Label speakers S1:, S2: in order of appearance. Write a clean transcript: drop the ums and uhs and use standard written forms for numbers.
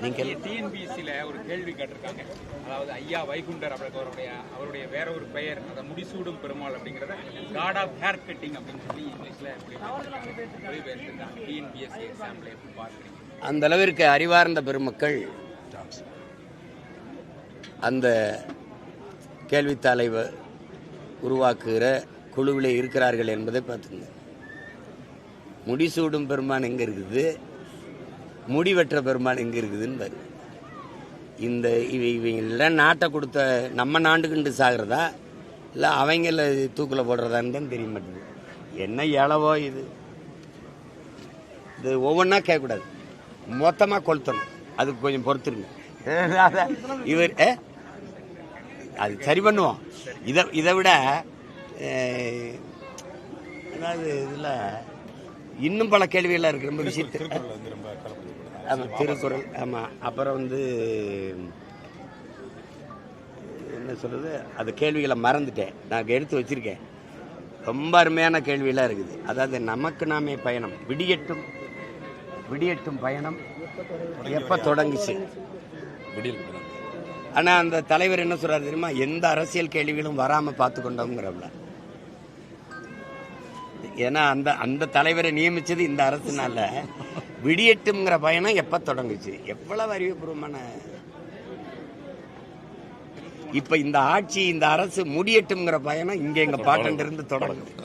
S1: நீங்கள்
S2: டிஎன்பிஎஸ்சியில் ஒரு கேள்வி கேட்டிருக்காங்க. அதாவது ஐயா வைகுண்டர் அவருடைய வேற ஒரு பெயர், அதை முடிசூடும் பெருமாள் அப்படிங்கிறத காட் ஆஃப் ஹேர் கட்டிங் அப்படின்னு சொல்லி இங்கிலீஷில் மொழிபெயர்த்திருக்காங்க. டிஎன்பிஎஸ்சி எக்ஸாம்பிள் எப்படி பார்க்குறீங்க?
S1: அந்த அளவிற்கு அறிவார்ந்த பெருமக்கள் அந்த கேள்வித்தாளை உருவாக்குகிற குழுவிலே இருக்கிறார்கள் என்பதை பார்த்துங்க. முடிசூடும் பெருமான் எங்கே இருக்குது, முடிவெற்ற பெருமான் எங்கே இருக்குதுன்னு பாரு. இந்த இவங்கெல்லாம் நாட்டை கொடுத்த நம்ம நாண்டுக்கிண்டு சாகிறதா இல்லை அவங்கள தூக்கில் போடுறதான்னு தான் தெரிய மாட்டேங்குது. என்ன இளவோ இது ஒவ்வொன்றா கேட்கக்கூடாது, மொத்தமாக கொளுத்தணும். அதுக்கு கொஞ்சம் பொறுத்துருங்க. இவர் அது சரி பண்ணுவோம். இதை விட அதாவது இதில் இன்னும் பல கேள்விகள்லாம் இருக்கு. ரொம்ப விஷயத்து ஆமாம், திருக்குறள். ஆமாம், அப்புறம் என்ன சொல்கிறது, அது கேள்விகளை மறந்துட்டேன், நான் எடுத்து வச்சிருக்கேன். ரொம்ப அருமையான கேள்வியெல்லாம் இருக்குது. அதாவது நமக்கு நாமே பயணம், விடியட்டும் பயணம் எப்போ தொடங்குச்சு. ஆனால் அந்த தலைவர் என்ன சொல்றாரு தெரியுமா, எந்த அரசியல் கேள்விகளும் வராமல் பார்த்து கொண்டோங்கிறவங்கள. ஏன்னா அந்த தலைவரை நியமிச்சது இந்த அரசுனால. விடியட்டும்ங்கிற பயணம் எப்ப தொடங்குச்சு, எவ்வளவு அறிவுபூர்வமான. இப்ப இந்த ஆட்சி, இந்த அரசு முடியட்டும்ங்கிற பயணம் இங்க எங்க பாட்டன் இருந்து தொடங்கும்.